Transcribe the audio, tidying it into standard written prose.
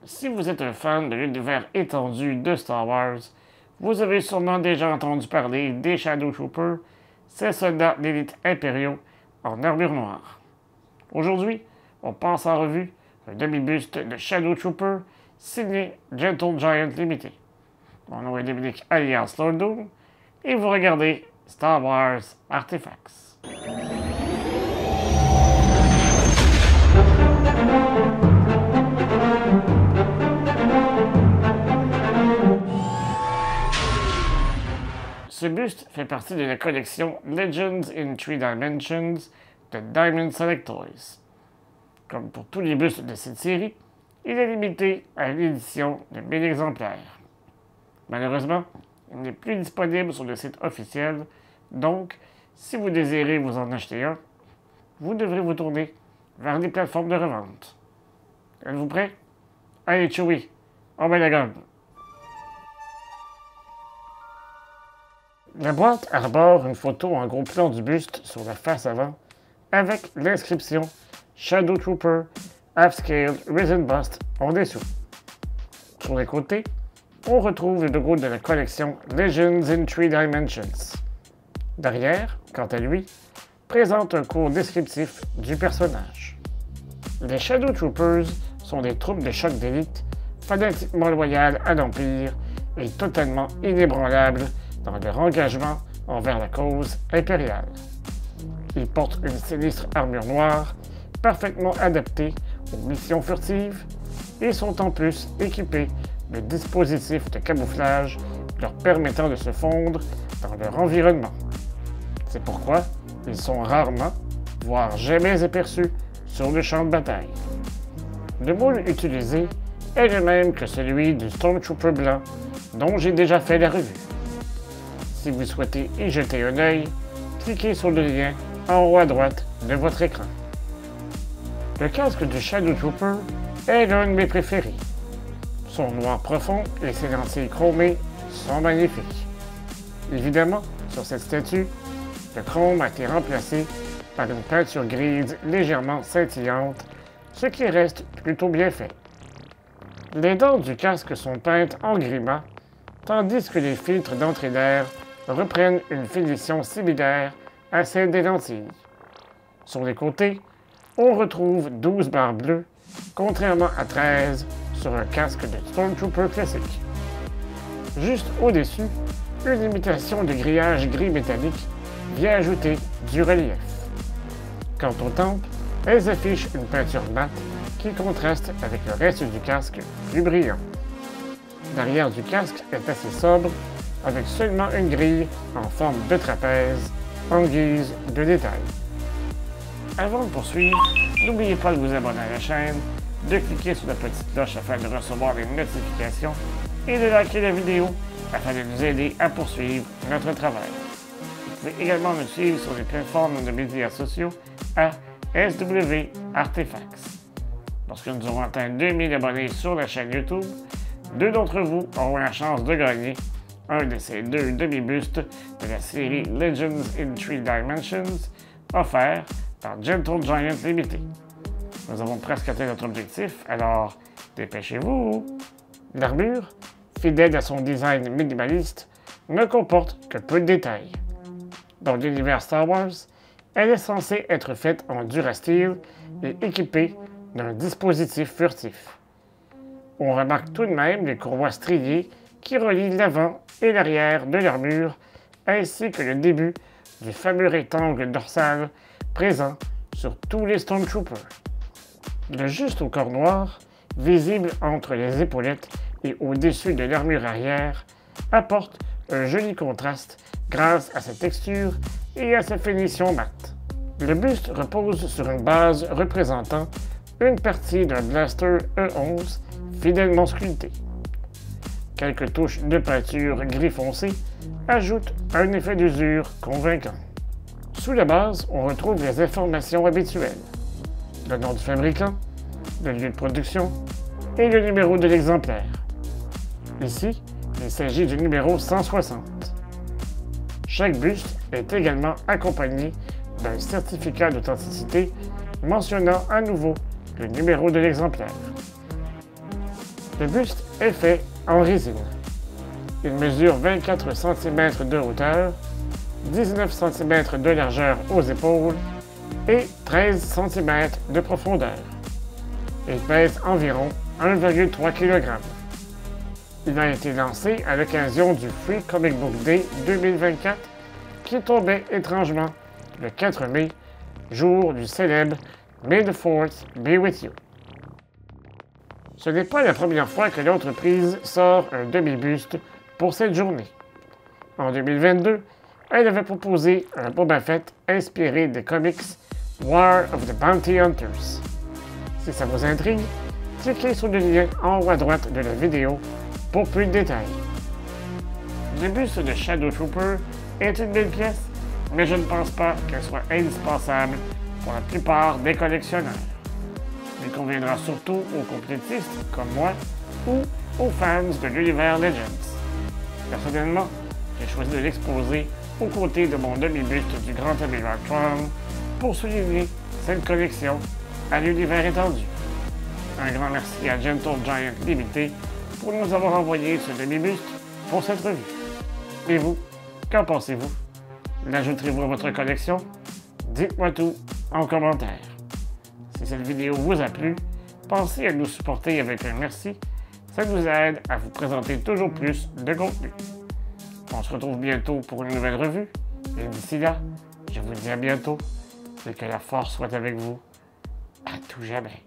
Si vous êtes un fan de l'univers étendu de Star Wars, vous avez sûrement déjà entendu parler des Shadow Troopers, ces soldats d'élite impériaux en armure noire. Aujourd'hui, on passe en revue un demi-buste de Shadow Trooper signé Gentle Giant Limited. Mon nom est Dominique alias Lord Doom et vous regardez Star Wars Artifacts. Ce buste fait partie de la collection Legends in 3 Dimensions de Diamond Select Toys. Comme pour tous les bustes de cette série, il est limité à une édition de 1000 exemplaires. Malheureusement, il n'est plus disponible sur le site officiel, donc si vous désirez vous en acheter un, vous devrez vous tourner vers les plateformes de revente. Êtes-vous prêts? Allez, Chewie, on met la gomme! La boîte arbore une photo en gros plan du buste sur la face avant, avec l'inscription Shadow Trooper Half-Scale Resin Bust en dessous. Sur les côtés, on retrouve le logo de la collection Legends in 3 Dimensions. Derrière, quant à lui, présente un court descriptif du personnage. Les Shadow Troopers sont des troupes de choc d'élite, fanatiquement loyales à l'Empire et totalement inébranlables dans leur engagement envers la cause impériale. Ils portent une sinistre armure noire, parfaitement adaptée aux missions furtives, et sont en plus équipés de dispositifs de camouflage leur permettant de se fondre dans leur environnement. C'est pourquoi ils sont rarement, voire jamais aperçus sur le champ de bataille. Le moule utilisé est le même que celui du Stormtrooper blanc dont j'ai déjà fait la revue. Si vous souhaitez y jeter un œil, cliquez sur le lien en haut à droite de votre écran. Le casque du Shadow Trooper est l'un de mes préférés. Son noir profond et ses lentilles chromées sont magnifiques. Évidemment, sur cette statue, le chrome a été remplacé par une peinture grise légèrement scintillante, ce qui reste plutôt bien fait. Les dents du casque sont peintes en gris-mat, tandis que les filtres d'entrée d'air reprennent une finition similaire à celle des lentilles. Sur les côtés, on retrouve 12 barres bleues, contrairement à 13 sur un casque de Stormtrooper classique. Juste au-dessus, une imitation de grillage gris métallique vient ajouter du relief. Quant aux tempes, elles affichent une peinture mate qui contraste avec le reste du casque plus brillant. L'arrière du casque est assez sobre, avec seulement une grille en forme de trapèze, en guise de détail. Avant de poursuivre, n'oubliez pas de vous abonner à la chaîne, de cliquer sur la petite cloche afin de recevoir les notifications et de liker la vidéo afin de nous aider à poursuivre notre travail. Vous pouvez également nous suivre sur les plateformes de médias sociaux à SW Artifacts. Lorsque nous aurons atteint 2000 abonnés sur la chaîne YouTube, 2 d'entre vous auront la chance de gagner un de ces 2 demi-bustes de la série Legends in 3 Dimensions, offert par Gentle Giant Limited. Nous avons presque atteint notre objectif, alors dépêchez-vous! L'armure, fidèle à son design minimaliste, ne comporte que peu de détails. Dans l'univers Star Wars, elle est censée être faite en Durasteel et équipée d'un dispositif furtif. On remarque tout de même les courroies striées qui relient l'avant et l'arrière de l'armure, ainsi que le début du fameux rectangle dorsal présent sur tous les Stormtroopers. Le juste au corps noir, visible entre les épaulettes et au-dessus de l'armure arrière, apporte un joli contraste grâce à sa texture et à sa finition mate. Le buste repose sur une base représentant une partie d'un blaster E11 fidèlement sculpté. Quelques touches de peinture gris foncé ajoutent un effet d'usure convaincant. Sous la base, on retrouve les informations habituelles. Le nom du fabricant, le lieu de production et le numéro de l'exemplaire. Ici, il s'agit du numéro 160. Chaque buste est également accompagné d'un certificat d'authenticité mentionnant à nouveau le numéro de l'exemplaire. Le buste est fait en résine. Il mesure 24 cm de hauteur, 19 cm de largeur aux épaules et 13 cm de profondeur. Il pèse environ 1,3 kg. Il a été lancé à l'occasion du Free Comic Book Day 2024 qui tombait étrangement le 4 mai, jour du célèbre May the 4th be with you. Ce n'est pas la première fois que l'entreprise sort un demi-buste pour cette journée. En 2022, elle avait proposé un Boba Fett inspiré des comics War of the Bounty Hunters. Si ça vous intrigue, cliquez sur le lien en haut à droite de la vidéo pour plus de détails. Le buste de Shadow Trooper est une belle pièce, mais je ne pense pas qu'elle soit indispensable pour la plupart des collectionneurs. Il conviendra surtout aux complétistes comme moi ou aux fans de l'univers Legends. Personnellement, j'ai choisi de l'exposer aux côtés de mon demi-buste du Grand Amiral Thrawn pour souligner cette collection à l'univers étendu. Un grand merci à Gentle Giant Limité pour nous avoir envoyé ce demi-buste pour cette revue. Et vous, qu'en pensez-vous? L'ajouterez-vous à votre collection? Dites-moi tout en commentaire. Si cette vidéo vous a plu, pensez à nous supporter avec un merci. Ça nous aide à vous présenter toujours plus de contenu. On se retrouve bientôt pour une nouvelle revue. Et d'ici là, je vous dis à bientôt et que la force soit avec vous à tout jamais.